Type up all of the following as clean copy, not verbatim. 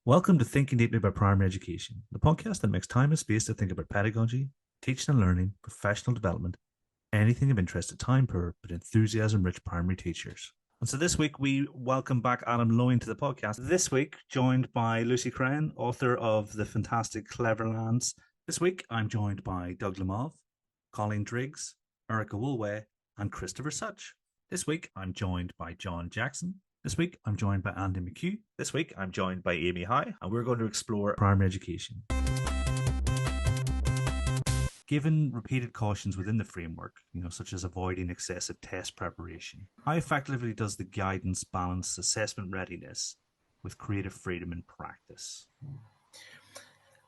Welcome to Thinking Deeply About Primary Education, the podcast that makes time and space to think about pedagogy, teaching and learning, professional development, anything of interest to time poor but enthusiasm rich primary teachers. And so this week we welcome back Adam Lowen to the podcast. This week, joined by Lucy Crehan, author of the fantastic Cleverlands. This week I'm joined by Doug Lemov, Colleen Driggs, Erica Woolway, and Christopher Such. This week I'm joined by John Jackson. This week, I'm joined by Andy McHugh. This week, I'm joined by Amy High, and we're going to explore primary education. Given repeated cautions within the framework, such as avoiding excessive test preparation, how effectively does the guidance balance assessment readiness with creative freedom in practice? And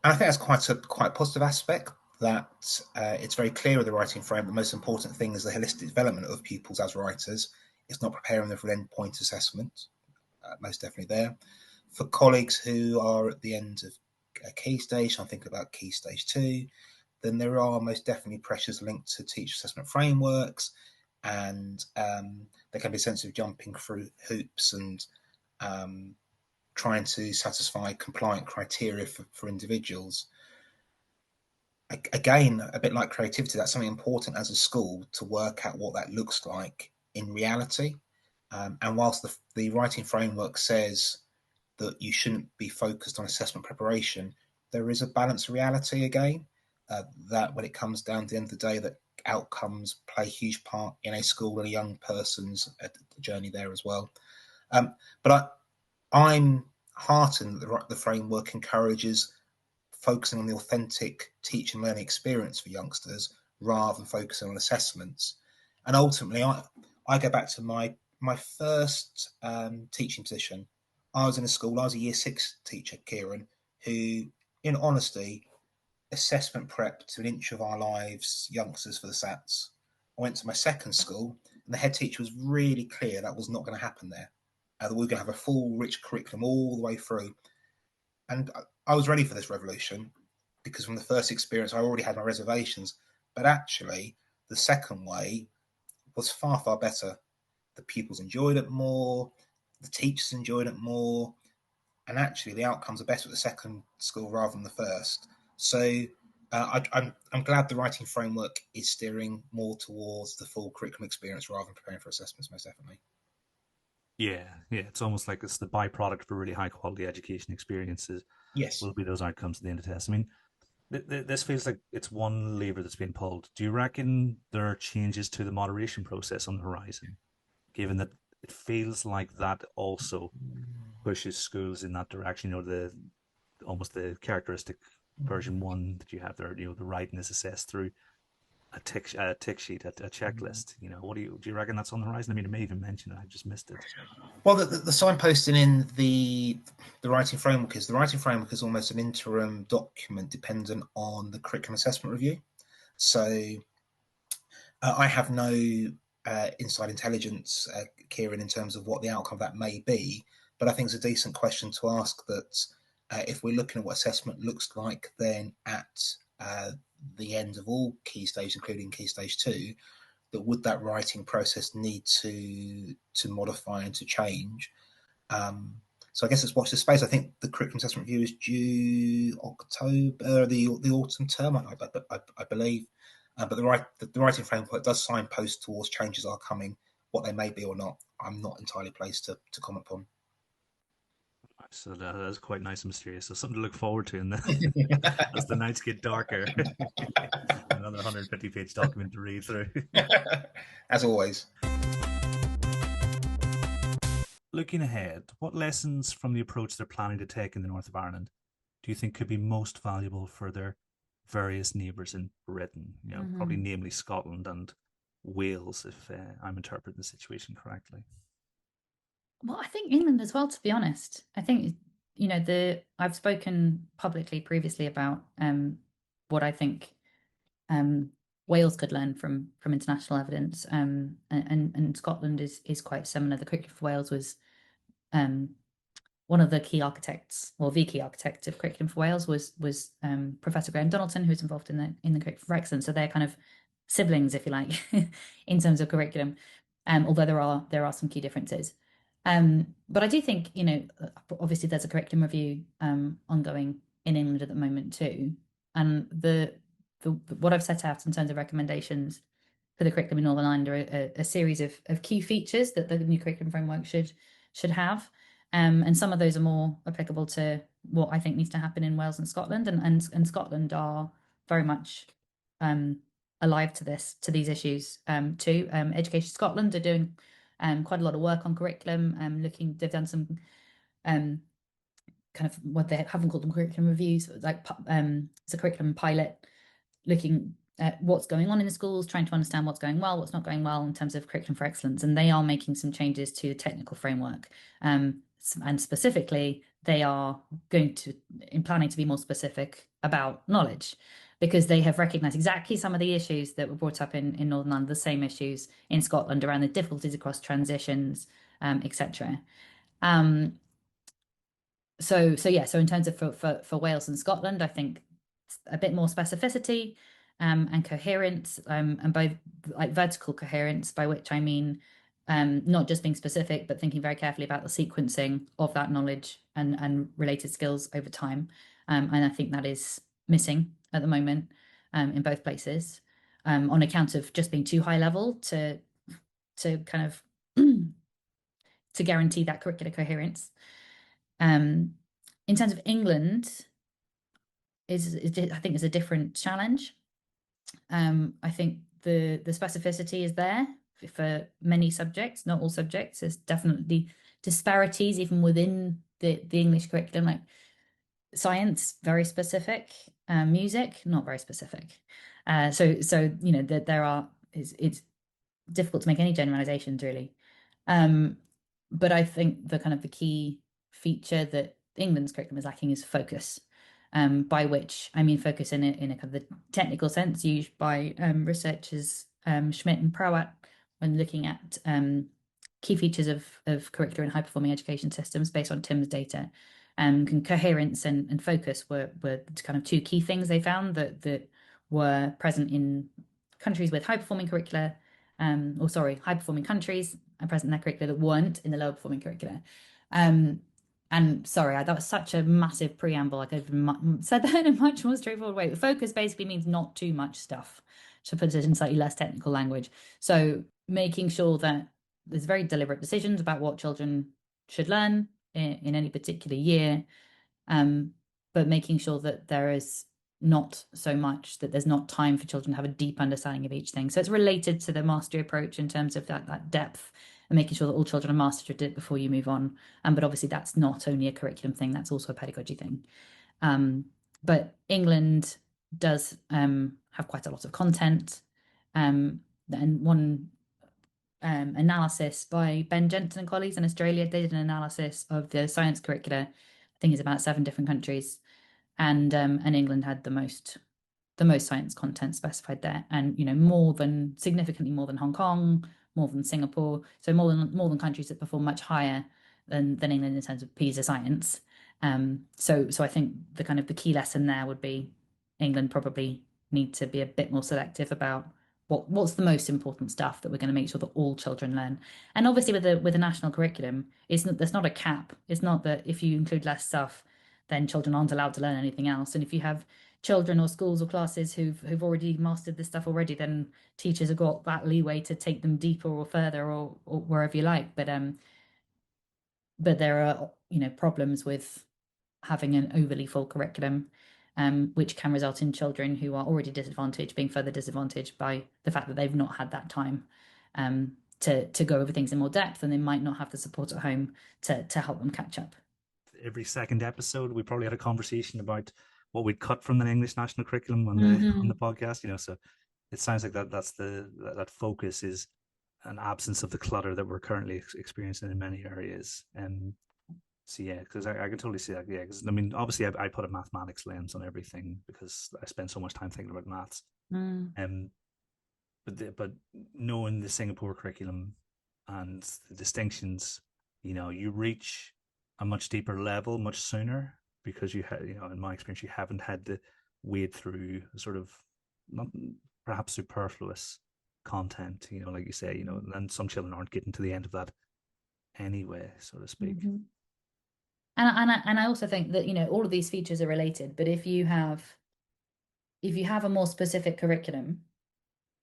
I think that's quite a positive aspect, that it's very clear with the writing frame. The most important thing is the holistic development of pupils as writers. It's not preparing them for an endpoint assessment, most definitely there. For colleagues who are at the end of a key stage, I'm thinking about key stage 2, then there are most definitely pressures linked to teacher assessment frameworks, and there can be a sense of jumping through hoops and trying to satisfy compliant criteria for individuals. Again, a bit like creativity, that's something important as a school to work out what that looks like in reality. And whilst the writing framework says that you shouldn't be focused on assessment preparation, there is a balance of reality again, that when it comes down to the end of the day, that outcomes play a huge part in a school and a young person's journey there as well. But I'm heartened that the framework encourages focusing on the authentic teaching and learning experience for youngsters rather than focusing on assessments. And ultimately, I go back to my first teaching position. I was in a school, I was a year 6 teacher, Kieran, who, in honesty, assessment prep to an inch of our lives youngsters for the SATs. I went to my second school, and the head teacher was really clear that was not going to happen there. That we were going to have a full, rich curriculum all the way through. And I was ready for this revolution, because from the first experience, I already had my reservations. But actually, the second way was far, far better. The pupils enjoyed it more, the teachers enjoyed it more, and actually the outcomes are better at the second school rather than the first. So I'm glad the writing framework is steering more towards the full curriculum experience rather than preparing for assessments, most definitely. Yeah, it's almost like it's the byproduct for really high quality education experiences Yes. will be those outcomes at the end of the test. I mean, this feels like it's one lever that's been pulled. Do you reckon there are changes to the moderation process on the horizon, given that it feels like that also pushes schools in that direction? The almost the characteristic version one that you have there. The writing is assessed through a tick sheet, a checklist. What do you reckon that's on the horizon? I mean, it may even mention it. I just missed it. Well, the signposting in the writing framework is almost an interim document dependent on the curriculum assessment review. So I have no inside intelligence, Kieran, in terms of what the outcome of that may be, but I think it's a decent question to ask, that if we're looking at what assessment looks like, then at the end of all key stages, including key stage 2, that would that writing process need to modify and to change? So I guess let's watch the space. I think the curriculum assessment review is due October, the autumn term, I believe. But the writing framework does signpost towards changes are coming. What they may be or not, I'm not entirely placed to comment upon. So that's quite nice and mysterious. So something to look forward to as the nights get darker. Another 150-page document to read through. As always. Looking ahead, what lessons from the approach they're planning to take in the north of Ireland do you think could be most valuable for their various neighbours in Britain? Probably namely Scotland and Wales, if I'm interpreting the situation correctly. Well, I think England as well, to be honest. I think, I've spoken publicly previously about what I think Wales could learn from international evidence. And Scotland is quite similar. The curriculum for Wales was one of the key architects, or the key architect of curriculum for Wales was Professor Graham Donaldson, who's involved in the curriculum for excellence. So they're kind of siblings, if you like, in terms of curriculum. Although there are some key differences. But I do think, obviously there's a curriculum review ongoing in England at the moment too. And the what I've set out in terms of recommendations for the curriculum in Northern Ireland are a series of key features that the new curriculum framework should have. And some of those are more applicable to what I think needs to happen in Wales and Scotland. And Scotland are very much alive to these issues too. Education Scotland are doing quite a lot of work on curriculum. They've done some kind of what they haven't called them curriculum reviews, like it's a curriculum pilot, looking at what's going on in the schools, trying to understand what's going well, what's not going well in terms of curriculum for excellence. And they are making some changes to the technical framework. And specifically, they are planning to be more specific about knowledge, because they have recognised exactly some of the issues that were brought up in Northern Ireland, the same issues in Scotland around the difficulties across transitions, etc. So in terms of for Wales and Scotland, I think a bit more specificity and coherence, and both like vertical coherence, by which I mean not just being specific, but thinking very carefully about the sequencing of that knowledge and related skills over time. And I think that is missing at the moment in both places, on account of just being too high level to kind of to guarantee that curricular coherence. In terms of England, I think is a different challenge. I think the specificity is there for many subjects, not all subjects. There's definitely disparities even within the English curriculum, like science, very specific, music, not very specific. So it's difficult to make any generalizations really. But I think the key feature that England's curriculum is lacking is focus, by which I mean focus in a kind of the technical sense used by researchers Schmidt and Prowat when looking at key features of curricular and high performing education systems based on TIMSS data. Coherence and focus were kind of two key things they found that were present in countries with high performing curricula, high performing countries and present in their curricula that weren't in the lower performing curricula. And sorry, that was such a massive preamble. I could have said that in a much more straightforward way. Focus basically means not too much stuff, to put it in slightly less technical language. So making sure that there's very deliberate decisions about what children should learn in any particular year, but making sure that there is not so much that there's not time for children to have a deep understanding of each thing. So it's related to the mastery approach in terms of that depth, and making sure that all children are mastered it before you move on. But obviously that's not only a curriculum thing, that's also a pedagogy thing. But England does have quite a lot of content. And one analysis by Ben Jensen and colleagues in Australia, they did an analysis of the science curricula. I think it's about 7 different countries, and England had the most science content specified there, and significantly more than Hong Kong, more than Singapore, so more than countries that perform much higher than England in terms of PISA science. So I think the key lesson there would be England probably need to be a bit more selective about what's the most important stuff that we're going to make sure that all children learn. And obviously with a national curriculum, there's not a cap. It's not that if you include less stuff, then children aren't allowed to learn anything else. And if you have children or schools or classes who've already mastered this stuff already, then teachers have got that leeway to take them deeper or further or wherever you like. But there are problems with having an overly full curriculum, which can result in children who are already disadvantaged being further disadvantaged by the fact that they've not had that time to go over things in more depth, and they might not have the support at home to help them catch up. Every second episode, we probably had a conversation about what we'd cut from the English national curriculum on the podcast. So it sounds like that focus is an absence of the clutter that we're currently experiencing in many areas. So yeah, because I can totally see that. Yeah, because I mean, obviously, I put a mathematics lens on everything because I spend so much time thinking about maths. But knowing the Singapore curriculum and the distinctions, you reach a much deeper level much sooner because you had, in my experience, you haven't had to wade through sort of not perhaps superfluous content. Like you say, and some children aren't getting to the end of that anyway, so to speak. And I also think that, you know, all of these features are related, but if you have a more specific curriculum,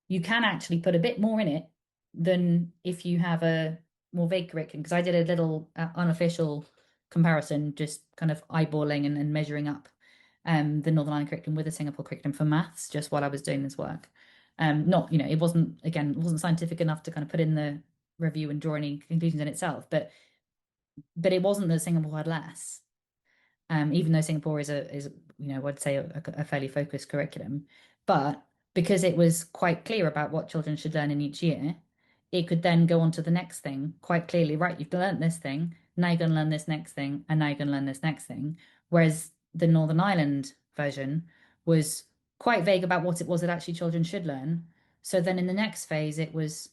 you can actually put a bit more in it than if you have a more vague curriculum. Because I did a little unofficial comparison, just kind of eyeballing and measuring up the Northern Ireland curriculum with the Singapore curriculum for maths, just while I was doing this work. Not, you know, it wasn't scientific enough to kind of put in the review and draw any conclusions in itself, but it wasn't that Singapore had less. Even though Singapore is you know, I'd say a fairly focused curriculum, but because it was quite clear about what children should learn in each year, it could then go on to the next thing quite clearly. Right, you've learned this thing, now you're going to learn this next thing, and now you're going to learn this next thing. Whereas the Northern Ireland version was quite vague about what it was that actually children should learn. So then in the next phase, it was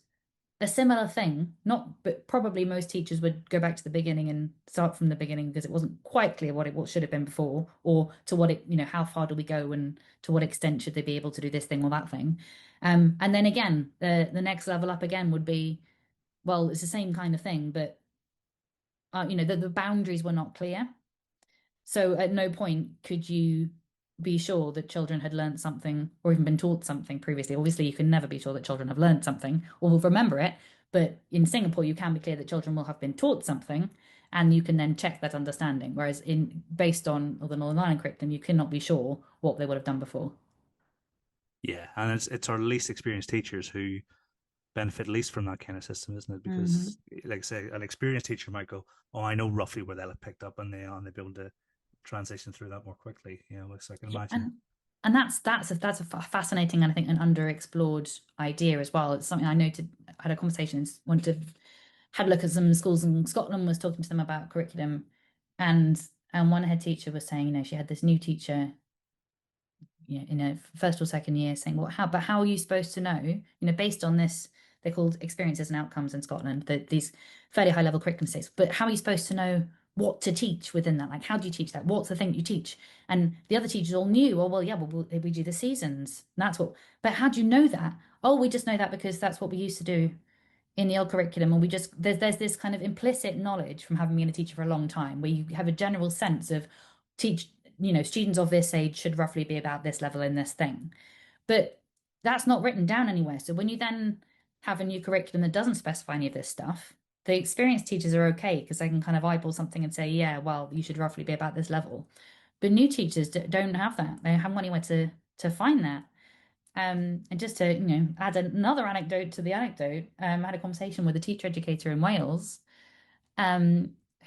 a similar thing, not, but probably most teachers would go back to the beginning and start from the beginning because it wasn't quite clear what should have been before, or to what it, you know, how far do we go and to what extent should they be able to do this thing or that thing. And then again, the next level up again would be, well, it's the same kind of thing, but you know, the boundaries were not clear. So at no point could you be sure that children had learned something or even been taught something previously. Obviously, you can never be sure that children have learned something or will remember it. But in Singapore, you can be clear that children will have been taught something, and you can then check that understanding. Whereas based on the Northern Ireland curriculum, you cannot be sure what they would have done before. Yeah, and it's our least experienced teachers who benefit least from that kind of system, isn't it? Because, like I say, an experienced teacher might go, "Oh, I know roughly where they'll have picked up," and they'll be able to transition through that more quickly. You know, so I can Yeah, imagine. and that's a fascinating and I think an underexplored idea as well. It's something I noted. I had a conversation, wanted to had a look at some schools in Scotland, was talking to them about curriculum, and one head teacher was saying, you know, she had this new teacher, you know, in a first or second year, saying, well, how are you supposed to know, you know, based on this, they're called experiences and outcomes in Scotland, these fairly high level curriculum states, but how are you supposed to know what to teach within that? Like, how do you teach that? What's the thing you teach? And the other teachers all knew, oh, well, yeah, well, we do the seasons. That's what, but how do you know that? Oh, we just know that because that's what we used to do in the old curriculum, and we just there's this kind of implicit knowledge from having been a teacher for a long time where you have a general sense of teach, you know, students of this age should roughly be about this level in this thing, but that's not written down anywhere. So when you then have a new curriculum that doesn't specify any of this stuff, the experienced teachers are okay because they can kind of eyeball something and say, yeah, well, you should roughly be about this level. But new teachers don't have that. They haven't anywhere to find that. And just to, you know, add another anecdote to the anecdote, I had a conversation with a teacher educator in Wales,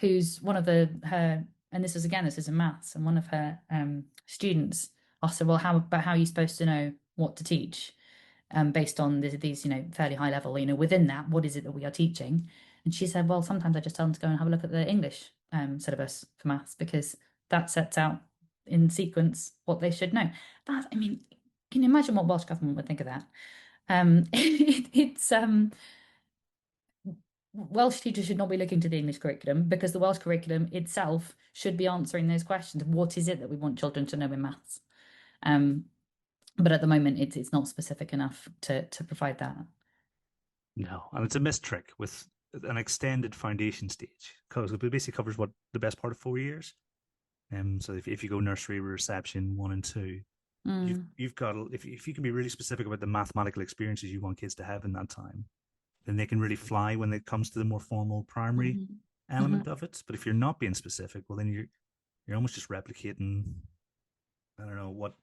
who's one of her, and this is in maths, and one of her students asked her, well, how are you supposed to know what to teach, based on these, you know, fairly high level, you know, within that, what is it that we are teaching? And she said, well, sometimes I just tell them to go and have a look at the English syllabus for maths because that sets out in sequence what they should know. That, I mean, can you imagine what Welsh government would think of that? It's Welsh teachers should not be looking to the English curriculum because the Welsh curriculum itself should be answering those questions. What is it that we want children to know in maths? But at the moment, it's not specific enough to provide that. No, and it's a missed trick with an extended foundation stage because it basically covers what the best part of 4 years. So if you go nursery reception 1 and 2, you've got if you can be really specific about the mathematical experiences you want kids to have in that time, then they can really fly when it comes to the more formal primary element of it. But if you're not being specific, well, then you're almost just replicating, I don't know, what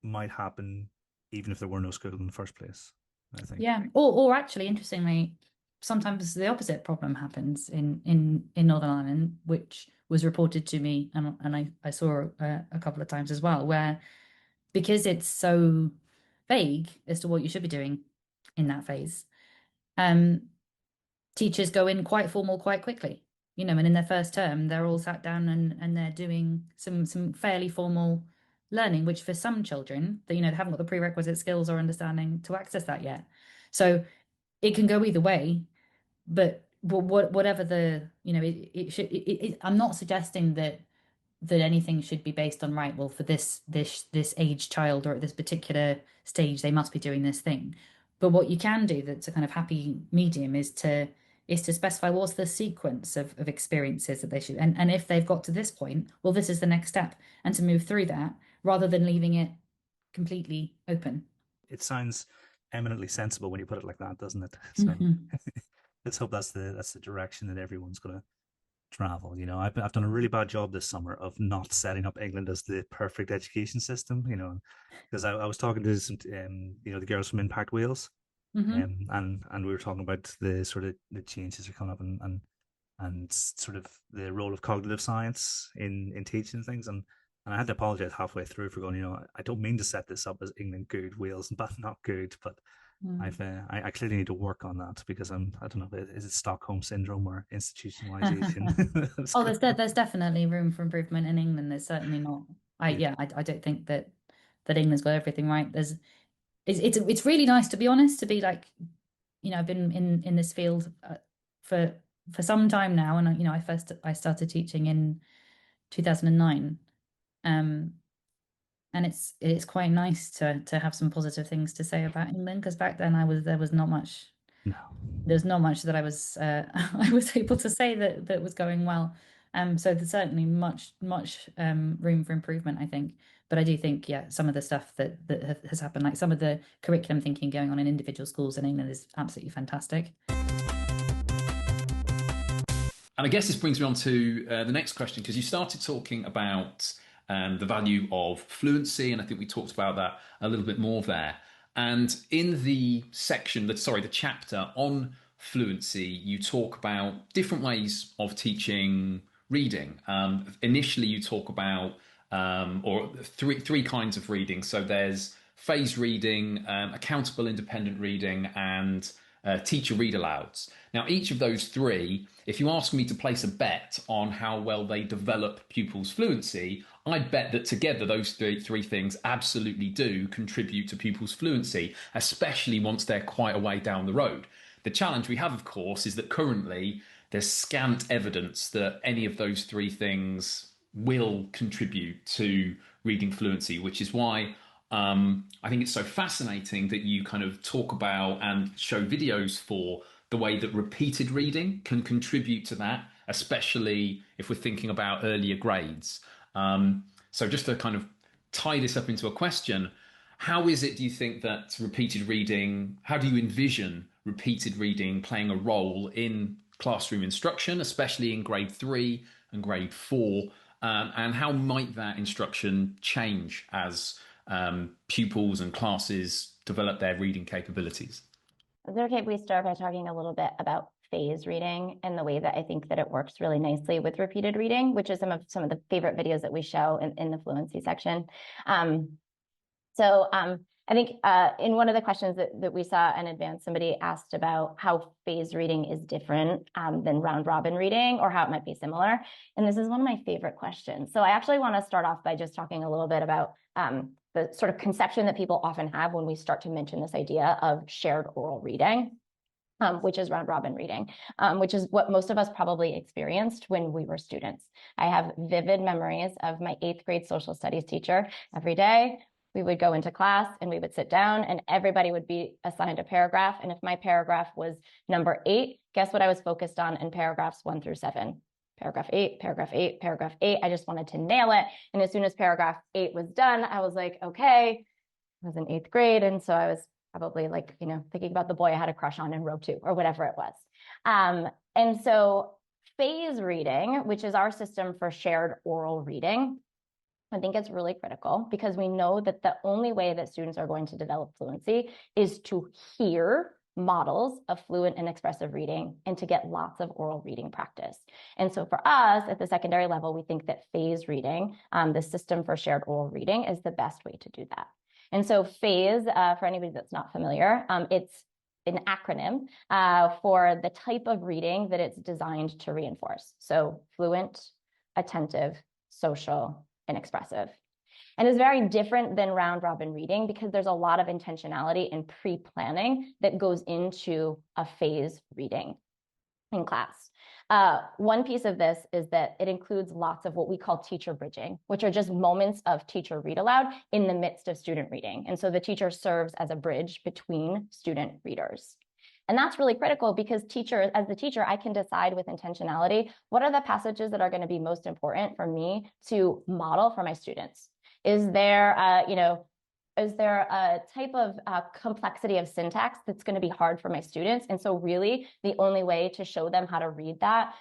might happen even if there were no school in the first place, I think. Yeah, or actually, interestingly, sometimes the opposite problem happens in Northern Ireland, which was reported to me, and I saw a couple of times as well, where because it's so vague as to what you should be doing in that phase, teachers go in quite formal quite quickly, you know, and in their first term, they're all sat down and they're doing some fairly formal learning, which for some children, they, you know, they haven't got the prerequisite skills or understanding to access that yet. So it can go either way, but whatever the, you know, it should, I'm not suggesting that anything should be based on, right, well, for this age child or at this particular stage, they must be doing this thing. But what you can do that's a kind of happy medium is to is to specify what's the sequence of experiences that they should, and if they've got to this point, well, this is the next step, and to move through that rather than leaving it completely open. It sounds eminently sensible when you put it like that, doesn't it? So Mm-hmm. let's hope that's the direction that everyone's going to travel. You know, I've done a really bad job this summer of not setting up England as the perfect education system. You know, because I was talking to some, you know, the girls from Impact Wales, Mm-hmm. and we were talking about the sort of the changes that are coming up, and sort of the role of cognitive science in teaching things. And I had to apologize halfway through for going, you know, I don't mean to set this up as England good, Wales but not good, but I clearly need to work on that because I don't know, is it Stockholm syndrome or institutionalization? Oh, there's definitely room for improvement in England. There's certainly not. I don't think that England's got everything right. It's really nice, to be honest, to be like, you know, I've been in this field for some time now, and you know, I started teaching in 2009, and it's quite nice to have some positive things to say about England, because back then there was not much. No. There's not much that I was I was able to say that was going well. So there's certainly much room for improvement, I think. But I do think, yeah, some of the stuff that has happened, like some of the curriculum thinking going on in individual schools in England, is absolutely fantastic. And I guess this brings me on to the next question, because you started talking about the value of fluency, and I think we talked about that a little bit more there. And in the the chapter on fluency, you talk about different ways of teaching reading. Initially, you talk about three kinds of reading. So there's phase reading, accountable independent reading, and teacher read alouds. Now, each of those three, if you ask me to place a bet on how well they develop pupils' fluency, I'd bet that together those three things absolutely do contribute to pupils' fluency, especially once they're quite a way down the road. The challenge we have, of course, is that currently there's scant evidence that any of those three things will contribute to reading fluency, which is why I think it's so fascinating that you kind of talk about and show videos for the way that repeated reading can contribute to that, especially if we're thinking about earlier grades. So just to kind of tie this up into a question, how is it, do you think, that repeated reading, how do you envision repeated reading playing a role in classroom instruction, especially in grade 3 and grade 4? And how might that instruction change as pupils and classes develop their reading capabilities? Is it okay if we start by talking a little bit about phase reading and the way that I think that it works really nicely with repeated reading, which is some of the favorite videos that we show in the fluency section. I think in one of the questions that we saw in advance, somebody asked about how phase reading is different than round robin reading, or how it might be similar. And this is one of my favorite questions. So I actually want to start off by just talking a little bit about the sort of conception that people often have when we start to mention this idea of shared oral reading, which is round robin reading, which is what most of us probably experienced when we were students. I have vivid memories of my 8th grade social studies teacher. Every day we would go into class and we would sit down and everybody would be assigned a paragraph. And if my paragraph was number 8, guess what I was focused on in paragraphs 1 through 7? Paragraph 8, paragraph 8, paragraph 8. I just wanted to nail it. And as soon as paragraph 8 was done, I was like, okay, I was in 8th grade. And so I was probably like, you know, thinking about the boy I had a crush on in row 2 or whatever it was. And so phase reading, which is our system for shared oral reading, I think it's really critical, because we know that the only way that students are going to develop fluency is to hear models of fluent and expressive reading and to get lots of oral reading practice. And so for us at the secondary level, we think that phase reading, the system for shared oral reading, is the best way to do that. And so phase, for anybody that's not familiar, it's an acronym for the type of reading that it's designed to reinforce. So fluent, attentive, social, and expressive. And it's very different than round robin reading because there's a lot of intentionality and pre-planning that goes into a phase reading in class. One piece of this is that it includes lots of what we call teacher bridging, which are just moments of teacher read aloud in the midst of student reading. And so the teacher serves as a bridge between student readers. And that's really critical because as the teacher, I can decide with intentionality, what are the passages that are going to be most important for me to model for my students? Is there, is there a type of complexity of syntax that's going to be hard for my students? And so really the only way to show them how to read that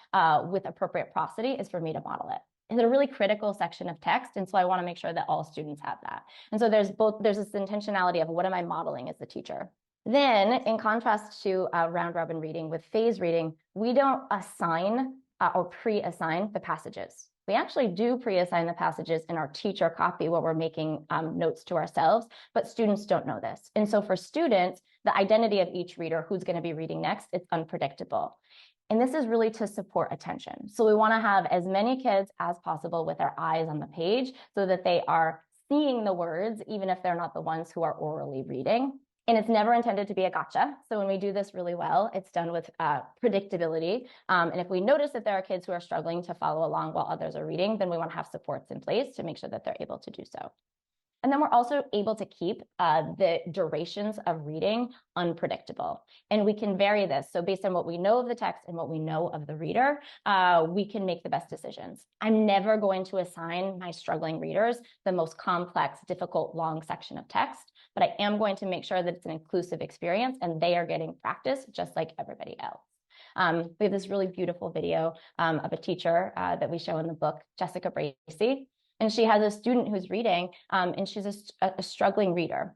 with appropriate prosody is for me to model it. It's a really critical section of text. And so I want to make sure that all students have that. And so there's this intentionality of what am I modeling as the teacher? Then in contrast to round robin reading with phase reading, we don't assign or pre-assign the passages. We actually do pre-assign the passages in our teacher copy where we're making notes to ourselves, but students don't know this. And so for students, the identity of each reader who's going to be reading next, it's unpredictable. And this is really to support attention. So we want to have as many kids as possible with their eyes on the page so that they are seeing the words, even if they're not the ones who are orally reading. And it's never intended to be a gotcha. So when we do this really well, it's done with predictability. And if we notice that there are kids who are struggling to follow along while others are reading, then we want to have supports in place to make sure that they're able to do so. And then we're also able to keep the durations of reading unpredictable. And we can vary this. So based on what we know of the text and what we know of the reader, we can make the best decisions. I'm never going to assign my struggling readers the most complex, difficult, long section of text, but I am going to make sure that it's an inclusive experience and they are getting practice just like everybody else. We have this really beautiful video of a teacher that we show in the book, Jessica Bracey. And she has a student who's reading, and she's a struggling reader.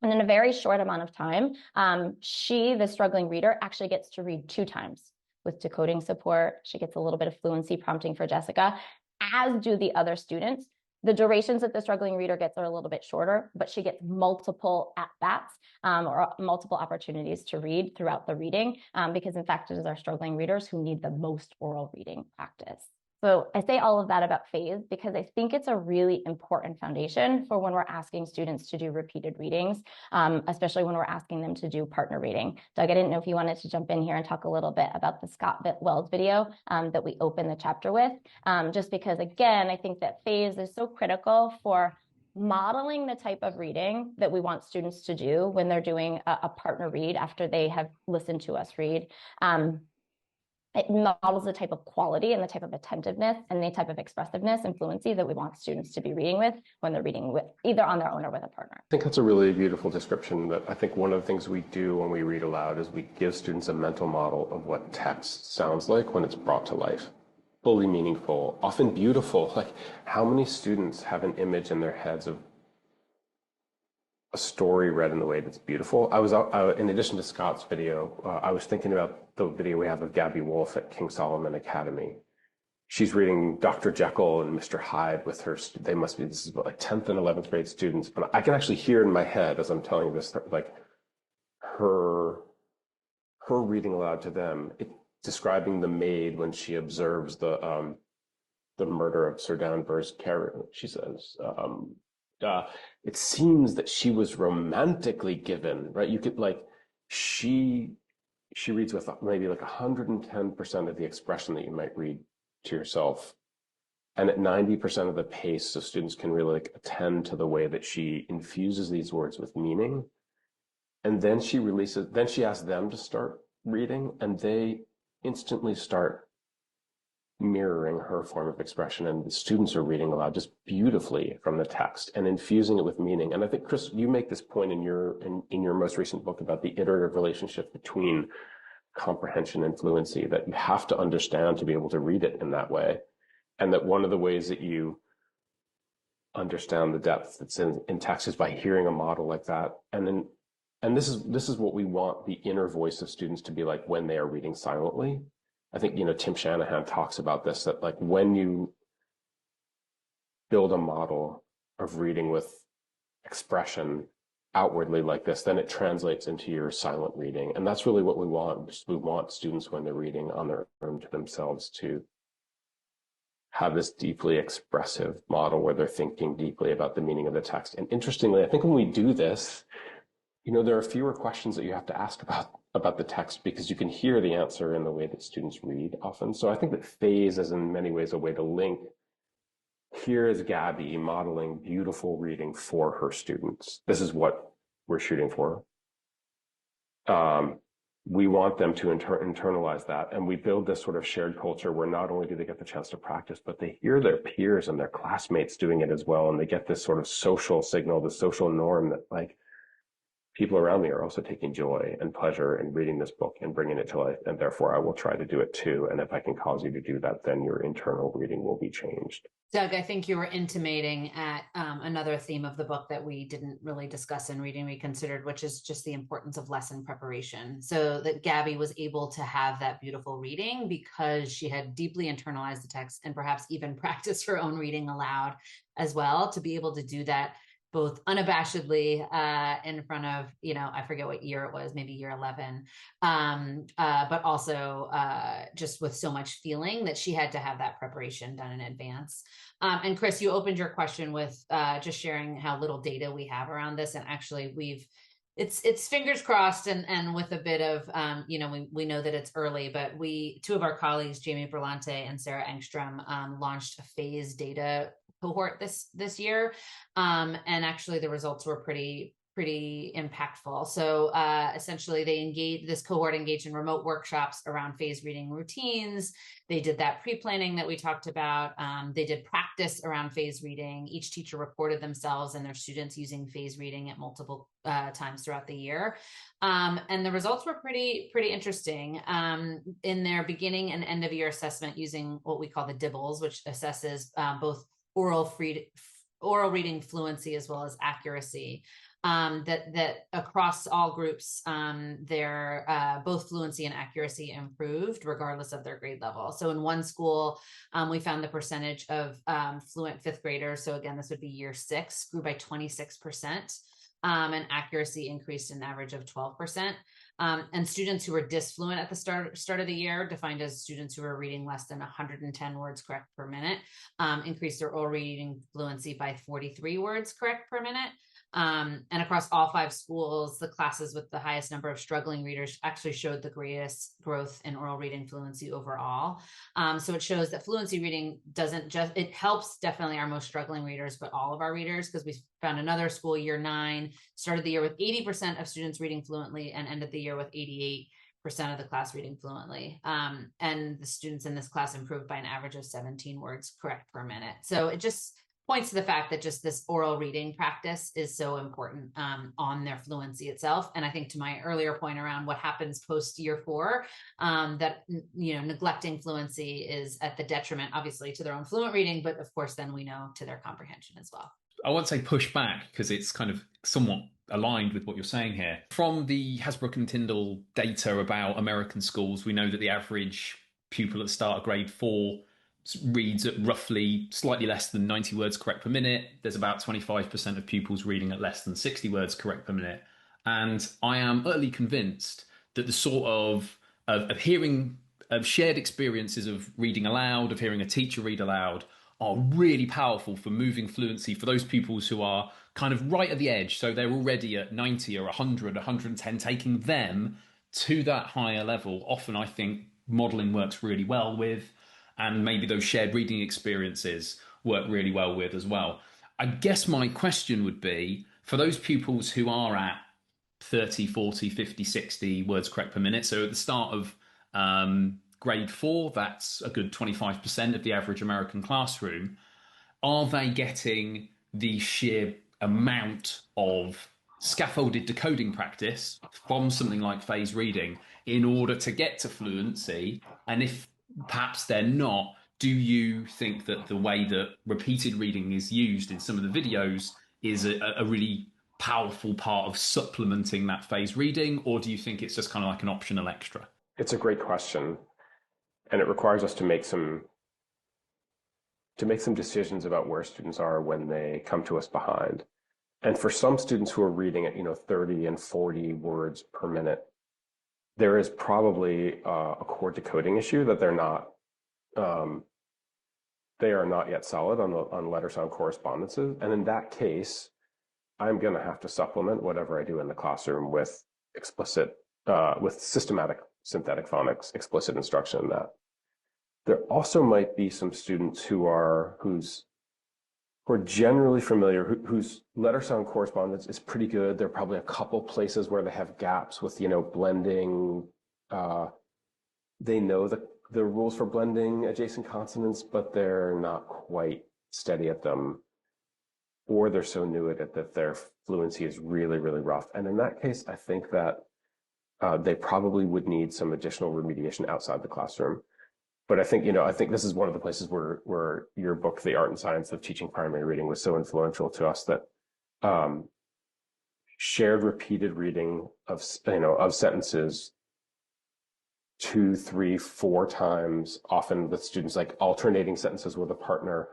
And in a very short amount of time, the struggling reader, actually gets to read 2 times with decoding support. She gets a little bit of fluency prompting for Jessica, as do the other students. The durations that the struggling reader gets are a little bit shorter, but she gets multiple at-bats or multiple opportunities to read throughout the reading, because in fact, it is our struggling readers who need the most oral reading practice. So I say all of that about phase because I think it's a really important foundation for when we're asking students to do repeated readings, especially when we're asking them to do partner reading. Doug, I didn't know if you wanted to jump in here and talk a little bit about the Scott Wells video that we open the chapter with, just because, again, I think that phase is so critical for modeling the type of reading that we want students to do when they're doing a partner read after they have listened to us read. It models the type of quality and the type of attentiveness and the type of expressiveness and fluency that we want students to be reading with when they're reading with either on their own or with a partner. I think that's a really beautiful description. That I think one of the things we do when we read aloud is we give students a mental model of what text sounds like when it's brought to life. Fully meaningful, often beautiful. Like, how many students have an image in their heads of a story read in the way that's beautiful? I was, in addition to Scott's video, I was thinking about the video we have of Gabby Wolf at King Solomon Academy. She's reading Dr. Jekyll and Mr. Hyde with her, this is like 10th and 11th grade students, but I can actually hear in my head as I'm telling this, like her reading aloud to them, describing the maid when she observes the murder of Sir Danvers Carew. She says, it seems that she was romantically given, right? You could she reads with maybe like 110% of the expression that you might read to yourself. And at 90% of the pace, so students can really attend to the way that she infuses these words with meaning. And then she asks them to start reading, and they instantly start mirroring her form of expression, and the students are reading aloud just beautifully from the text and infusing it with meaning. And I think, Chris, you make this point in your most recent book about the iterative relationship between comprehension and fluency, that you have to understand to be able to read it in that way, and that one of the ways that you understand the depth that's in text is by hearing a model like that. And this is what we want the inner voice of students to be like when they are reading silently. I think, Tim Shanahan talks about this, that like when you build a model of reading with expression outwardly like this, then it translates into your silent reading. And that's really what we want. We want students, when they're reading on their own to themselves, to have this deeply expressive model where they're thinking deeply about the meaning of the text. And interestingly, I think when we do this, there are fewer questions that you have to ask about the text, because you can hear the answer in the way that students read often. So I think that phase is in many ways a way to link. Here is Gabby modeling beautiful reading for her students. This is what we're shooting for. we want them to internalize that. And we build this sort of shared culture where not only do they get the chance to practice, but they hear their peers and their classmates doing it as well. And they get this sort of social signal, the social norm that like people around me are also taking joy and pleasure in reading this book and bringing it to life. And therefore I will try to do it too. And if I can cause you to do that, then your internal reading will be changed. Doug, I think you were intimating at another theme of the book that we didn't really discuss in Reading Reconsidered, which is just the importance of lesson preparation. So that Gabby was able to have that beautiful reading because she had deeply internalized the text and perhaps even practiced her own reading aloud as well, to be able to do that both unabashedly in front of, I forget what year it was, maybe year 11, but also just with so much feeling that she had to have that preparation done in advance. And Chris, you opened your question with just sharing how little data we have around this. And actually it's fingers crossed and with a bit of, we know that it's early, but two of our colleagues, Jamie Berlante and Sarah Engstrom, launched a FASE data cohort this year. And actually the results were pretty impactful. So essentially this cohort engaged in remote workshops around FASE reading routines. They did that pre-planning that we talked about. They did practice around FASE reading. Each teacher reported themselves and their students using FASE reading at multiple times throughout the year. And the results were pretty interesting. In their beginning and end of year assessment using what we call the DIBBLES, which assesses both oral reading fluency as well as accuracy, that across all groups, their both fluency and accuracy improved regardless of their grade level. So in one school, we found the percentage of fluent fifth graders, so again, this would be year 6, grew by 26%, and accuracy increased an average of 12%. And students who were disfluent at the start of the year, defined as students who were reading less than 110 words correct per minute, increased their oral reading fluency by 43 words correct per minute. And across all 5 schools, the classes with the highest number of struggling readers actually showed the greatest growth in oral reading fluency overall. So it shows that fluency reading it helps definitely our most struggling readers, but all of our readers, because we found another school, year 9, started the year with 80% of students reading fluently and ended the year with 88% of the class reading fluently. And the students in this class improved by an average of 17 words correct per minute. So it just points to the fact that just this oral reading practice is so important on their fluency itself. And I think to my earlier point around what happens post year 4, that neglecting fluency is at the detriment, obviously, to their own fluent reading, but of course, then we know to their comprehension as well. I won't say push back because it's kind of somewhat aligned with what you're saying here. From the Hasbrook and Tyndall data about American schools, we know that the average pupil at the start of grade 4 reads at roughly slightly less than 90 words correct per minute. There's about 25% of pupils reading at less than 60 words correct per minute. And I am utterly convinced that the sort of hearing, of shared experiences of reading aloud, of hearing a teacher read aloud, are really powerful for moving fluency for those pupils who are kind of right at the edge. So they're already at 90 or 100, 110, taking them to that higher level. Often I think modeling works really well with, and maybe those shared reading experiences work really well with as well. I guess my question would be, for those pupils who are at 30, 40, 50, 60 words correct per minute, so at the start of grade 4, that's a good 25% of the average American classroom, are they getting the sheer amount of scaffolded decoding practice from something like FASE reading in order to get to fluency? And if perhaps they're not, do you think that the way that repeated reading is used in some of the videos is a really powerful part of supplementing that FASE reading, or do you think it's just kind of like an optional extra? It's a great question, and it requires us to make some decisions about where students are when they come to us behind. And for some students who are reading at 30 and 40 words per minute, there is probably a core decoding issue that they are not yet solid on letter sound correspondences. And in that case, I'm going to have to supplement whatever I do in the classroom with with systematic synthetic phonics, explicit instruction in that. There also might be some students who who are generally familiar, whose letter sound correspondence is pretty good. There are probably a couple places where they have gaps with, blending. They know the rules for blending adjacent consonants, but they're not quite steady at them, or they're so new at it that their fluency is really, really rough. And in that case, I think that they probably would need some additional remediation outside the classroom. But I think this is one of the places where your book, The Art and Science of Teaching Primary Reading, was so influential to us, that shared repeated reading of sentences 2, 3, 4 times, often with students, like alternating sentences with a partner,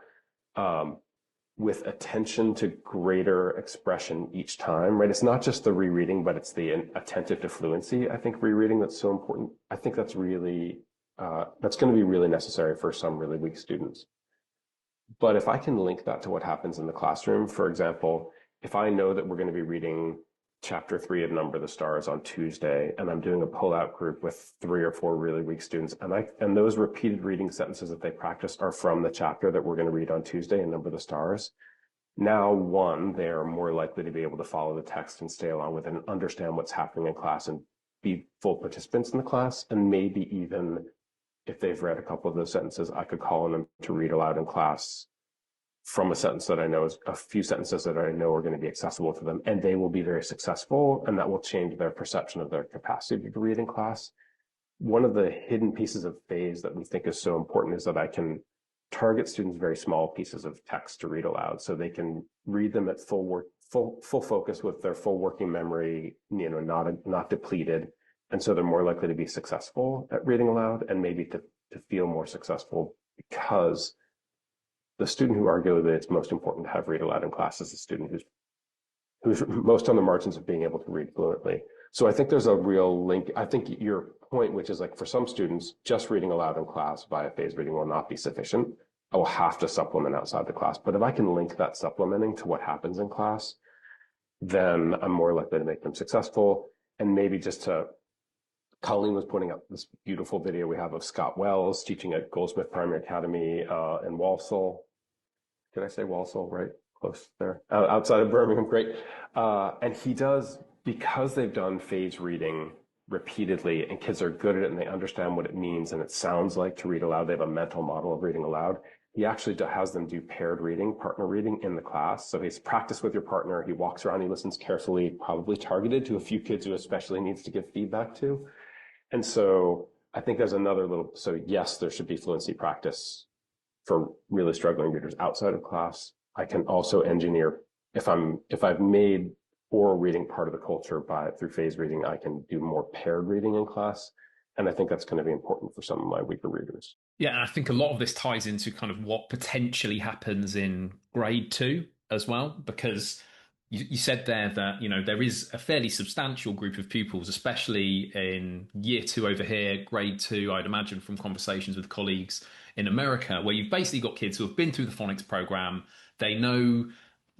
with attention to greater expression each time, right? It's not just the rereading, but it's the attentive to fluency. I think rereading, that's so important. I think that's really, that's going to be really necessary for some really weak students. But if I can link that to what happens in the classroom, for example, if I know that we're going to be reading chapter 3 of Number the Stars on Tuesday, and I'm doing a pull-out group with 3 or 4 really weak students, and those repeated reading sentences that they practice are from the chapter that we're going to read on Tuesday in Number the Stars. Now, one, they are more likely to be able to follow the text and stay along with it and understand what's happening in class and be full participants in the class. And maybe even if they've read a couple of those sentences, I could call on them to read aloud in class from a sentence that I know is a few sentences that I know are going to be accessible to them, and they will be very successful, and that will change their perception of their capacity to read in class. One of the hidden pieces of FASE that we think is so important is that I can target students very small pieces of text to read aloud, so they can read them at full focus with their full working memory, not depleted, and so they're more likely to be successful at reading aloud, and maybe to feel more successful, because the student who arguably that it's most important to have read aloud in class is the student who's most on the margins of being able to read fluently. So I think there's a real link. I think your point, which is like for some students, just reading aloud in class via FASE reading will not be sufficient. I will have to supplement outside the class. But if I can link that supplementing to what happens in class, then I'm more likely to make them successful. And maybe Colleen was pointing out this beautiful video we have of Scott Wells teaching at Goldsmith Primary Academy in Walsall. Did I say Walsall, right? Close there. Outside of Birmingham, great. And he does, because they've done FASE reading repeatedly and kids are good at it and they understand what it means and it sounds like to read aloud, they have a mental model of reading aloud. He actually has them do paired reading, partner reading in the class. So he's practiced with your partner. He walks around, he listens carefully, probably targeted to a few kids who especially needs to give feedback to. And so I think there's so yes, there should be fluency practice for really struggling readers outside of class. I can also engineer, if I've made oral reading part of the culture through FASE reading, I can do more paired reading in class. And I think that's going to be important for some of my weaker readers. Yeah, and I think a lot of this ties into kind of what potentially happens in grade 2 as well, because you said there that, there is a fairly substantial group of pupils, especially in year 2 over here, grade 2, I'd imagine from conversations with colleagues in America, where you've basically got kids who have been through the phonics program. They know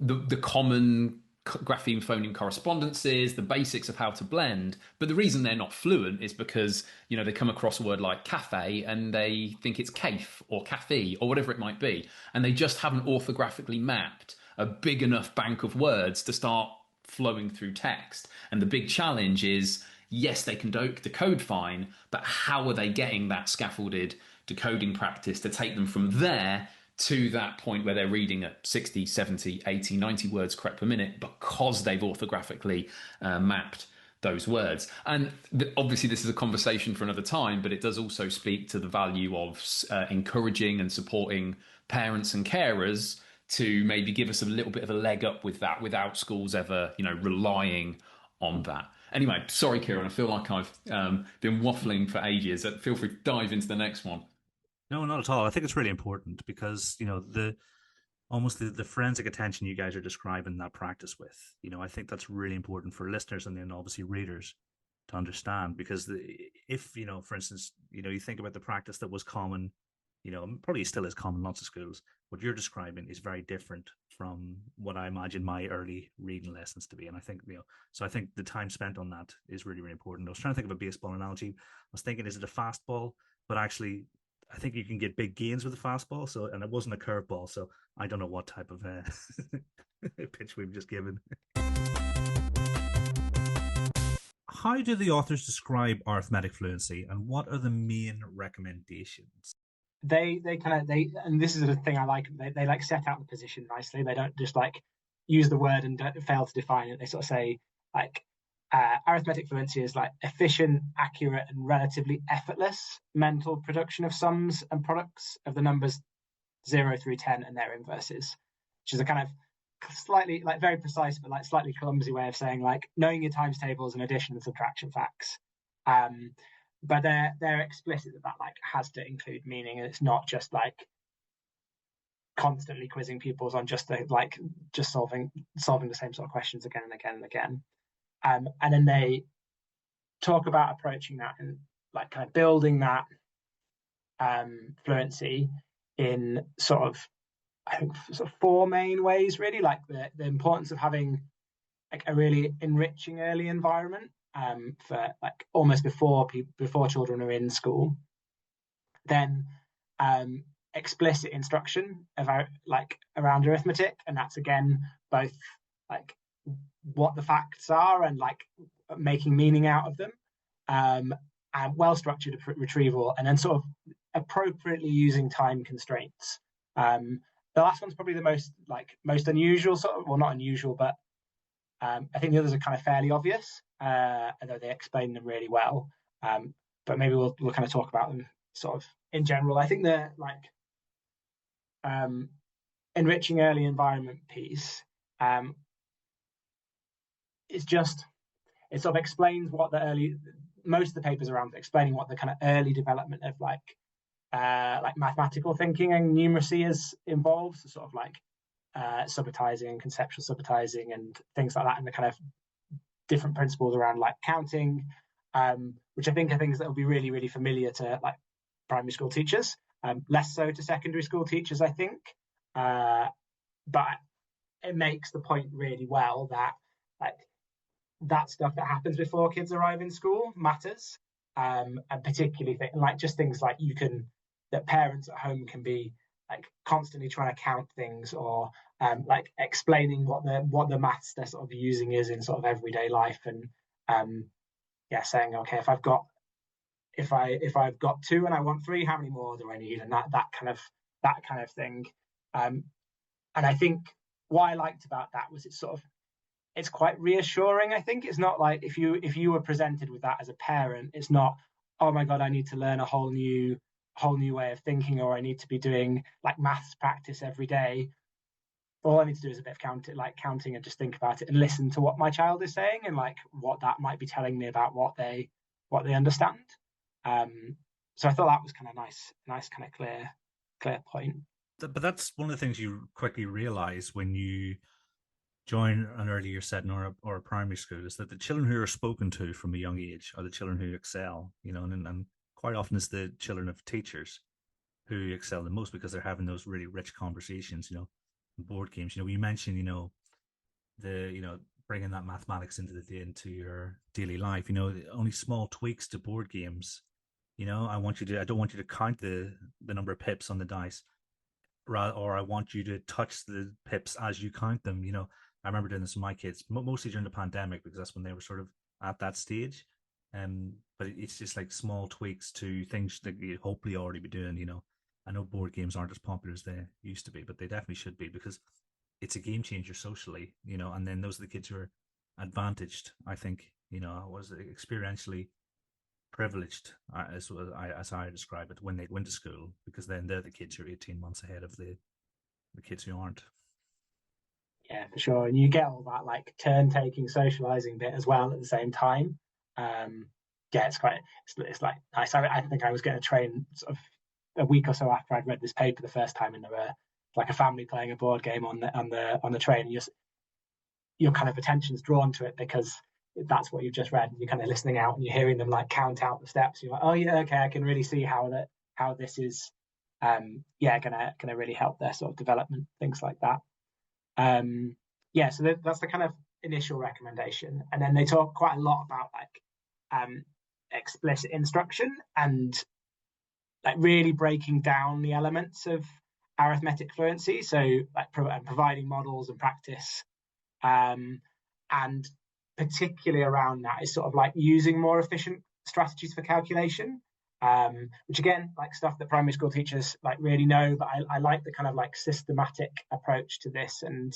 the common grapheme phoneme correspondences, the basics of how to blend. But the reason they're not fluent is because, they come across a word like cafe and they think it's cafe or cafe or whatever it might be. And they just haven't orthographically mapped a big enough bank of words to start flowing through text. And the big challenge is, yes, they can decode fine, but how are they getting that scaffolded decoding practice to take them from there to that point where they're reading at 60, 70, 80, 90 words correct per minute because they've orthographically mapped those words. And obviously this is a conversation for another time, but it does also speak to the value of encouraging and supporting parents and carers to maybe give us a little bit of a leg up with that without schools ever, relying on that. Anyway, sorry, Kieran, I feel like I've been waffling for ages. Feel free to dive into the next one. No, not at all. I think it's really important because, the forensic attention you guys are describing that practice with, I think that's really important for listeners and then obviously readers to understand, because if, for instance, you think about the practice that was common, probably still is common in lots of schools, what you're describing is very different from what I imagine my early reading lessons to be. And I think, so I think the time spent on that is really, really important. I was trying to think of a baseball analogy. I was thinking, is it a fastball? But actually, I think you can get big gains with a fastball. So, and it wasn't a curveball. So I don't know what type of pitch we've just given. How do the authors describe arithmetic fluency, and what are the main recommendations? They and this is the thing I like. They like set out the position nicely. They don't just like use the word and fail to define it. They sort of say like arithmetic fluency is like efficient, accurate, and relatively effortless mental production of sums and products of the numbers 0 through 10 and their inverses, which is a kind of slightly like very precise but like slightly clumsy way of saying like knowing your times tables and addition and subtraction facts. But they're explicit that like has to include meaning, and it's not just like constantly quizzing pupils on just solving the same sort of questions again and again and again. And then they talk about approaching that and like kind of building that fluency in sort of, I think, sort of 4 main ways, really. Like the importance of having like a really enriching early environment for like almost before children are in school. Then explicit instruction about like around arithmetic, and that's again both like what the facts are and like making meaning out of them, and well-structured retrieval, and then sort of appropriately using time constraints. The last one's probably the most unusual, sort of, well, not unusual, but I think the others are kind of fairly obvious, although they explain them really well. But maybe we'll kind of talk about them sort of in general. I think the enriching early environment piece is just, it sort of explains what most of the papers around explaining what the kind of early development of like mathematical thinking and numeracy is involved, so sort of like subitizing and conceptual subitizing and things like that, and the kind of different principles around like counting, which I think are things that will be really, really familiar to like primary school teachers, less so to secondary school teachers, I think. But it makes the point really well that like that stuff that happens before kids arrive in school matters, and particularly just things like that parents at home can be like constantly trying to count things, or like explaining what the maths they're sort of using is in sort of everyday life, and saying, okay, if I've got 2 and I want 3, how many more do I need, and that kind of thing. And I think what I liked about that was it's quite reassuring. I think it's not like if you were presented with that as a parent, it's not, oh my god, I need to learn a whole new way of thinking, or I need to be doing like maths practice every day. All I need to do is a bit of counting and just think about it and listen to what my child is saying and like what that might be telling me about what they understand. So I thought that was kind of nice kind of clear point. But that's one of the things you quickly realize when you join an earlier setting or a primary school, is that the children who are spoken to from a young age are the children who excel, and quite often it's the children of teachers who excel the most, because they're having those really rich conversations, board games. You mentioned, bringing that mathematics into your daily life. Only small tweaks to board games. I don't want you to count the number of pips on the dice, or I want you to touch the pips as you count them. I remember doing this with my kids, mostly during the pandemic, because that's when they were sort of at that stage. But it's just like small tweaks to things that you hopefully already be doing. I know board games aren't as popular as they used to be, but they definitely should be, because it's a game changer socially. And then those are the kids who are advantaged. I think I was experientially privileged, as I describe it, when they went to school, because then they're the kids who are 18 months ahead of the kids who aren't. Yeah, for sure. And you get all that like turn-taking, socializing bit as well at the same time. It's like nice. I think I was getting a train sort of a week or so after I'd read this paper the first time, and there were like a family playing a board game on the train, and your kind of attention's drawn to it because that's what you've just read, and you're kind of listening out and you're hearing them like count out the steps. You're like, oh yeah, okay, I can really see how this is gonna really help their sort of development, things like that. So that's the kind of initial recommendation, and then they talk quite a lot about like explicit instruction and like really breaking down the elements of arithmetic fluency. So like providing models and practice, and particularly around that is sort of like using more efficient strategies for calculation, which again, like stuff that primary school teachers like really know, but I like the kind of like systematic approach to this, and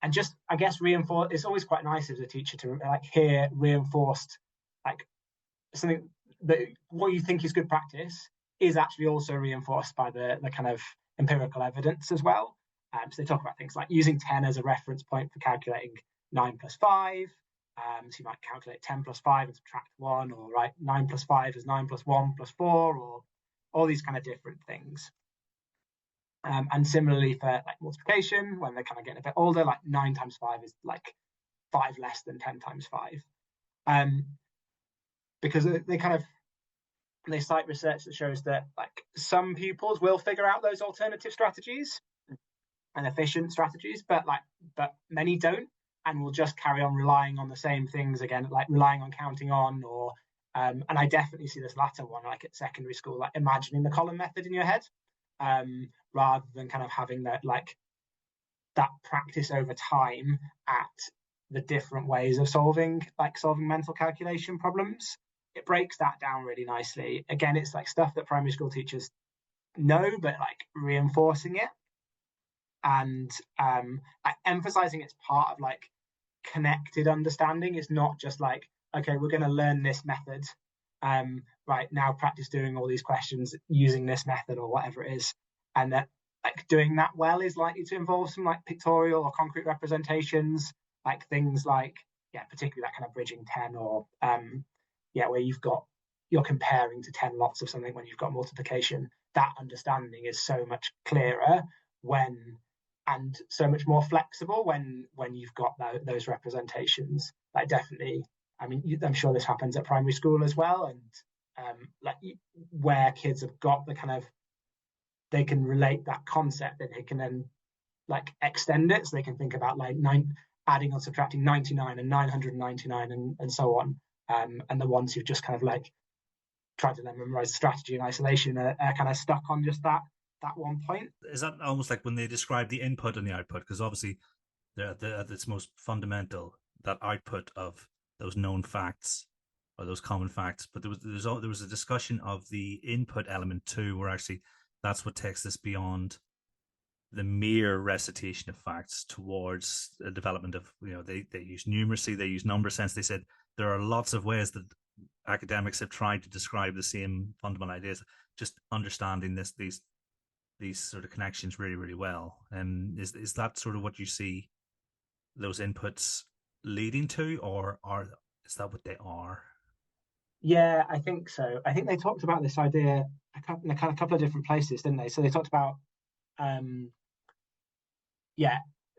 just, I guess, reinforce. It's always quite nice as a teacher to like hear reinforced, like something that what you think is good practice is actually also reinforced by the kind of empirical evidence as well. So they talk about things like using 10 as a reference point for calculating 9 plus 5. So you might calculate 10 plus 5 and subtract 1, or write 9 plus 5 as 9 plus 1 plus 4, or all these kind of different things. And similarly for like multiplication, when they're kind of getting a bit older, like 9 times 5 is like 5 less than 10 times 5. Because they cite research that shows that like some pupils will figure out those alternative strategies and efficient strategies, but many don't, and will just carry on relying on the same things again, like relying on counting on, or and I definitely see this latter one, like at secondary school, like imagining the column method in your head, rather than kind of having that like that practice over time at the different ways of solving mental calculation problems. It breaks that down really nicely. Again, it's like stuff that primary school teachers know, but like reinforcing it and emphasizing it's part of like connected understanding. It's not just like, okay, we're going to learn this method, right now practice doing all these questions using this method or whatever it is, and that like doing that well is likely to involve some like pictorial or concrete representations, like things like particularly that kind of bridging 10, or where you're comparing to 10 lots of something when you've got multiplication. That understanding is so much clearer and so much more flexible when you've got those representations. Like definitely, I mean, I'm sure this happens at primary school as well, and where kids have got the kind of, they can relate that concept, and they can then like extend it, so they can think about like adding or subtracting 99 and 999 and so on. And the ones who've just kind of like tried to then memorize the strategy in isolation are kind of stuck on just that one point. Is that almost like when they describe the input and the output? Because obviously they're at its most fundamental, that output of those known facts or those common facts. But there was a discussion of the input element too, where actually that's what takes this beyond the mere recitation of facts towards a development of, they use numeracy, they use number sense. They said there are lots of ways that academics have tried to describe the same fundamental ideas, just understanding these sort of connections really, really well. And is that sort of what you see those inputs leading to, or is that what they are? Yeah, I think so. I think they talked about this idea in a couple of different places, didn't they? So they talked about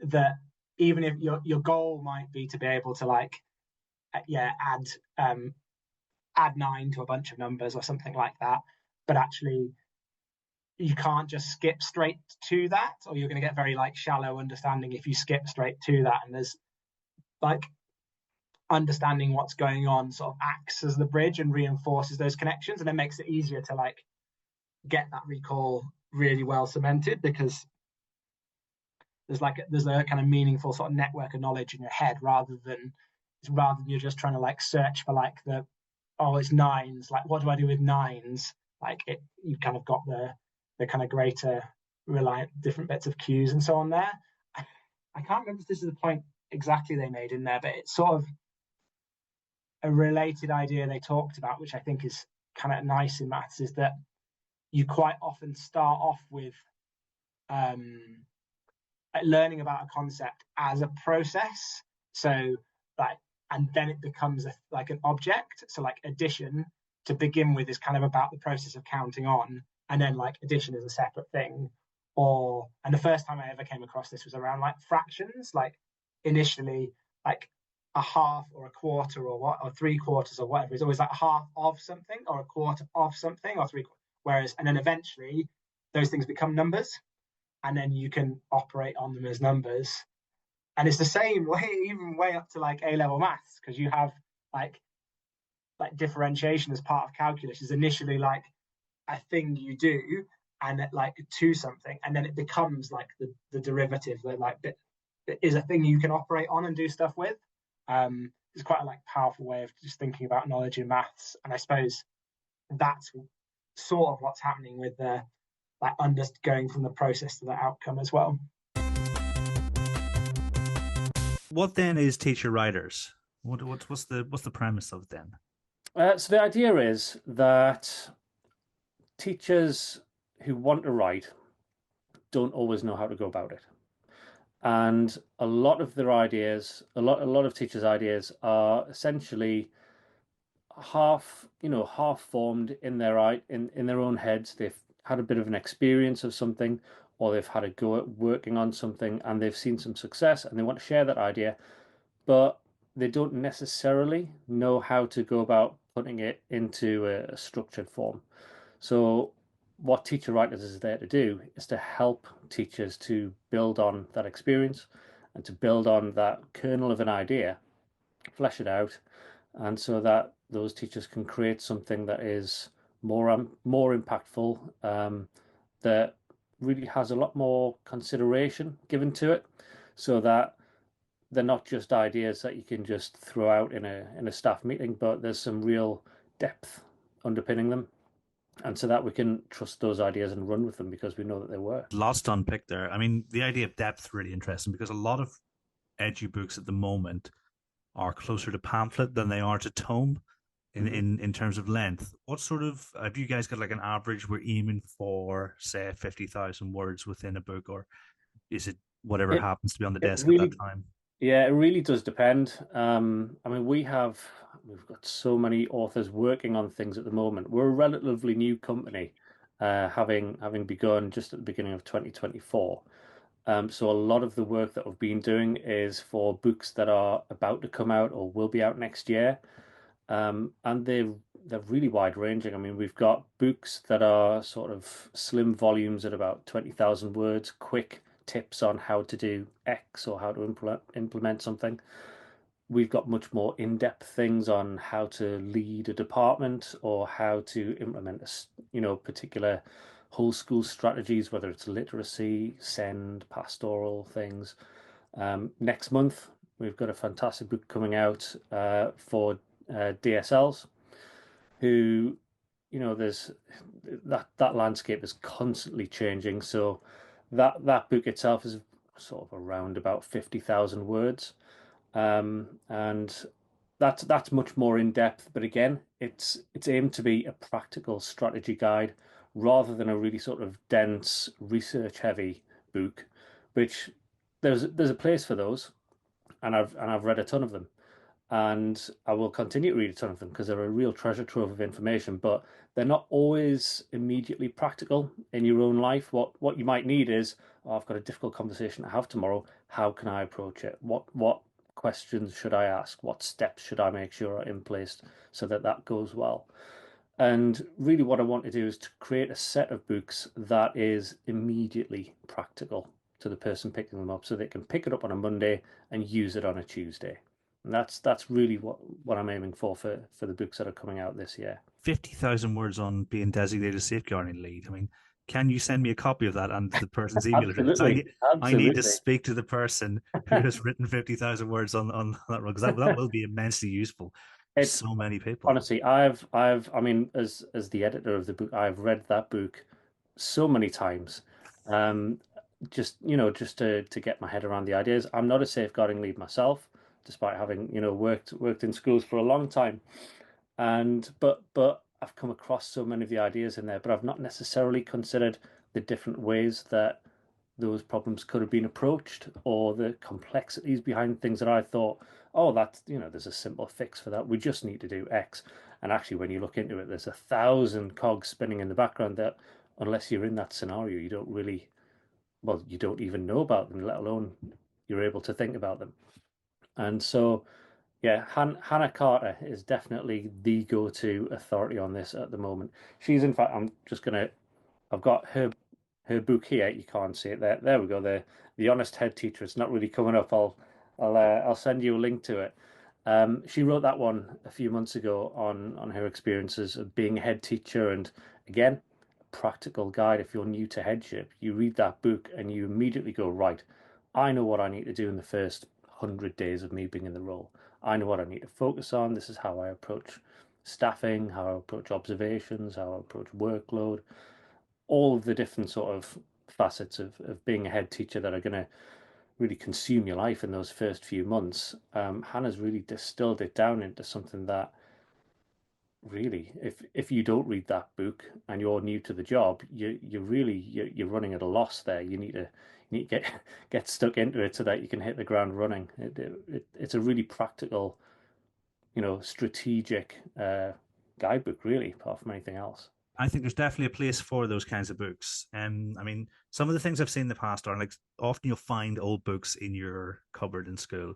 that even if your goal might be to be able to like add 9 to a bunch of numbers or something like that, but actually you can't just skip straight to that, or you're going to get very like shallow understanding if you skip straight to that. And there's like understanding what's going on sort of acts as the bridge and reinforces those connections, and it makes it easier to like get that recall really well cemented, because there's a kind of meaningful sort of network of knowledge in your head, rather than you're just trying to like search for like it's 9s, like what do I do with 9s, like you've kind of got the kind of greater reliant different bits of cues and so on there. I can't remember if this is the point exactly they made in there, but it's sort of a related idea they talked about, which I think is kind of nice in maths, is that you quite often start off with learning about a concept as a process. So like, and then it becomes like an object. So like addition to begin with is kind of about the process of counting on, and then like addition is a separate thing. And the first time I ever came across this was around like fractions. Like initially, like a half or a quarter or 3/4 or whatever is always like a half of something or a quarter of something or 3/4. Whereas, and then eventually those things become numbers, and then you can operate on them as numbers. And it's the same way, even way up to like A-level maths, because you have like differentiation as part of calculus is initially like a thing you do and like to something, and then it becomes like the derivative that like that is a thing you can operate on and do stuff with. It's quite a like powerful way of just thinking about knowledge in maths, and I suppose that's sort of what's happening with the like going from the process to the outcome as well. What then is teacher writers? What's the premise of them? So the idea is that teachers who want to write don't always know how to go about it, and a lot of their ideas, a lot of teachers' ideas are essentially half formed in their own heads. They've had a bit of an experience of something, or they've had a go at working on something and they've seen some success and they want to share that idea, but they don't necessarily know how to go about putting it into a structured form. So what Teacher Writers is there to do is to help teachers to build on that experience and to build on that kernel of an idea, flesh it out, and so that those teachers can create something that is more impactful, that really has a lot more consideration given to it, so that they're not just ideas that you can just throw out in a staff meeting, but there's some real depth underpinning them, and so that we can trust those ideas and run with them because we know that they work. Lots to unpick there. I mean, the idea of depth is really interesting because a lot of edu books at the moment are closer to pamphlet than they are to tome in terms of length. What sort of, have you guys got like an average we're aiming for, say, 50,000 words within a book, or is it whatever happens to be on the desk really, at that time? Yeah, it really does depend. I mean, we've got so many authors working on things at the moment. We're a relatively new company, having begun just at the beginning of 2024. So a lot of the work that we've been doing is for books that are about to come out or will be out next year. And they're really wide ranging. I mean, we've got books that are sort of slim volumes at about 20,000 words, quick tips on how to do X or how to implement something. We've got much more in-depth things on how to lead a department or how to implement particular whole school strategies, whether it's literacy, SEND, pastoral things. Next month, we've got a fantastic book coming out for DSLs, who, there's that landscape is constantly changing. So that book itself is sort of around about 50,000 words, and that's much more in depth. But again, it's aimed to be a practical strategy guide rather than a really sort of dense research heavy book, which there's a place for those, and I've read a ton of them, and I will continue to read a ton of them because they're a real treasure trove of information, but they're not always immediately practical in your own life. What you might need is, I've got a difficult conversation to have tomorrow. How can I approach it? What questions should I ask? What steps should I make sure are in place so that goes well? And really what I want to do is to create a set of books that is immediately practical to the person picking them up, so they can pick it up on a Monday and use it on a Tuesday. And that's really what I'm aiming for the books that are coming out this year. 50,000 words on being designated safeguarding lead. I mean, can you send me a copy of that and the person's email address? I need to speak to the person who has written 50,000 words on that one, because that will be immensely useful for so many people. Honestly, I mean, as the editor of the book, I've read that book so many times. Just to get my head around the ideas. I'm not a safeguarding lead myself, despite having worked in schools for a long time, but I've come across so many of the ideas in there, but I've not necessarily considered the different ways that those problems could have been approached, or the complexities behind things that I thought, oh, that's there's a simple fix for that. We just need to do X, and actually, when you look into it, there's 1,000 cogs spinning in the background that, unless you're in that scenario, you don't even know about them, let alone you're able to think about them. And so, yeah, Hannah Carter is definitely the go-to authority on this at the moment. She's, in fact, I've got her book here. You can't see it there. There we go. The Honest Head Teacher. It's not really coming up. I'll send you a link to it. She wrote that one a few months ago on her experiences of being a head teacher, and again, practical guide. If you're new to headship, you read that book and you immediately go, right, I know what I need to do in the first 100 days of me being in the role. I know what I need to focus on. This is how I approach staffing, how I approach observations, how I approach workload, all of the different sort of facets of being a head teacher that are going to really consume your life in those first few months. Hannah's really distilled it down into something that really, if you don't read that book and you're new to the job, you're running at a loss there. You need to get stuck into it so that you can hit the ground running. It's a really practical, strategic guidebook, really, apart from anything else. I think there's definitely a place for those kinds of books. I mean, some of the things I've seen in the past are like often you'll find old books in your cupboard in school,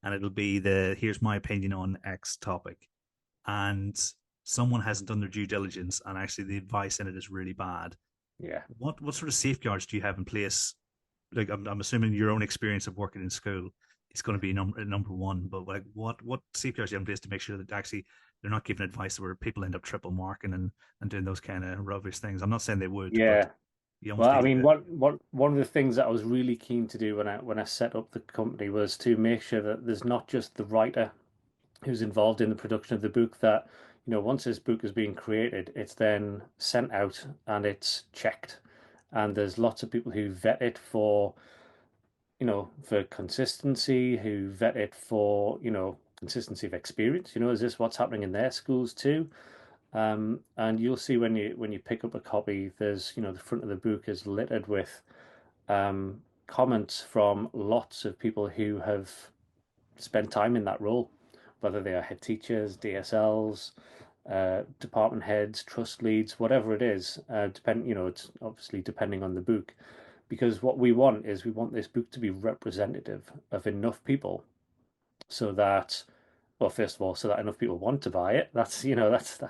and it'll be here's my opinion on X topic, and someone hasn't done their due diligence, and actually the advice in it is really bad. Yeah. What sort of safeguards do you have in place? Like, I'm assuming your own experience of working in school is going to be number one, but like what safeguards do you have in place to make sure that actually they're not giving advice where people end up triple marking and doing those kind of rubbish things? I'm not saying they would. Yeah. Well, I mean, what one of the things that I was really keen to do when I set up the company was to make sure that there's not just the writer who's involved in the production of the book, that once this book is being created, it's then sent out and it's checked, and there's lots of people who vet it for consistency, who vet it for consistency of experience. Is this what's happening in their schools too? And you'll see when you pick up a copy, there's the front of the book is littered with comments from lots of people who have spent time in that role, whether they are head teachers, DSLs, department heads, trust leads, whatever it is. It's obviously depending on the book, because what we want is this book to be representative of enough people, so that, well, first of all, so that enough people want to buy it. That's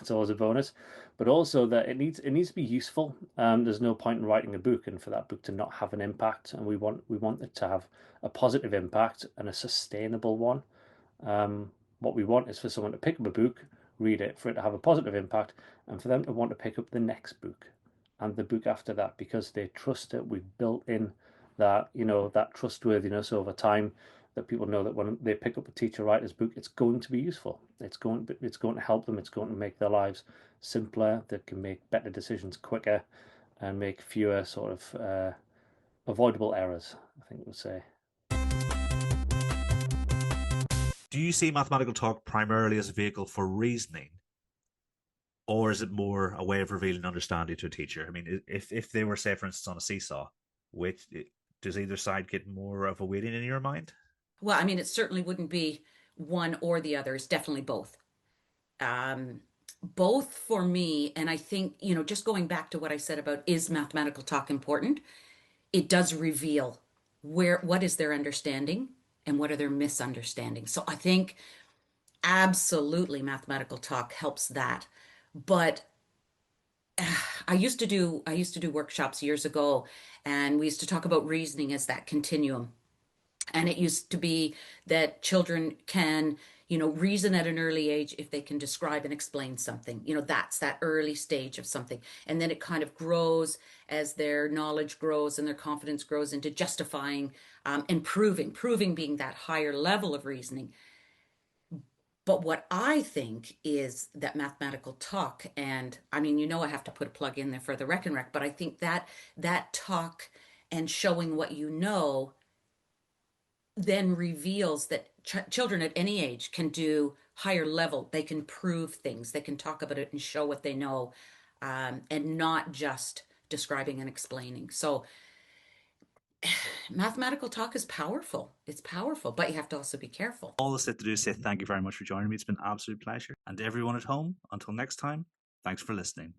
always a bonus, but also that it needs to be useful. There's no point in writing a book and for that book to not have an impact, and we want it to have a positive impact and a sustainable one. What we want is for someone to pick up a book, read it, for it to have a positive impact, and for them to want to pick up the next book and the book after that, because they trust it. We've built in that that trustworthiness over time, that people know that when they pick up a teacher writer's book, it's going to be useful. It's going to help them. It's going to make their lives simpler. They can make better decisions quicker and make fewer sort of avoidable errors, I think we'll say. Do you see mathematical talk primarily as a vehicle for reasoning, or is it more a way of revealing understanding to a teacher? I mean, if they were, say, for instance, on a seesaw, does either side get more of a weighting in your mind? Well, I mean, it certainly wouldn't be one or the other. It's definitely both. Both for me, and I think, just going back to what I said about, is mathematical talk important? It does reveal what is their understanding and what are their misunderstandings. So I think absolutely mathematical talk helps that. But I used to do workshops years ago, and we used to talk about reasoning as that continuum. And it used to be that children can, reason at an early age if they can describe and explain something. That's that early stage of something. And then it kind of grows as their knowledge grows and their confidence grows into justifying and proving being that higher level of reasoning. But what I think is that mathematical talk, and I mean, I have to put a plug in there for the Rec and Rec, but I think that talk and showing what then reveals that children at any age can do higher level. They can prove things. They can talk about it and show what they know, and not just describing and explaining. So mathematical talk is powerful. It's powerful, but you have to also be careful. All that's left to do is say thank you very much for joining me. It's been an absolute pleasure. And to everyone at home, until next time, thanks for listening.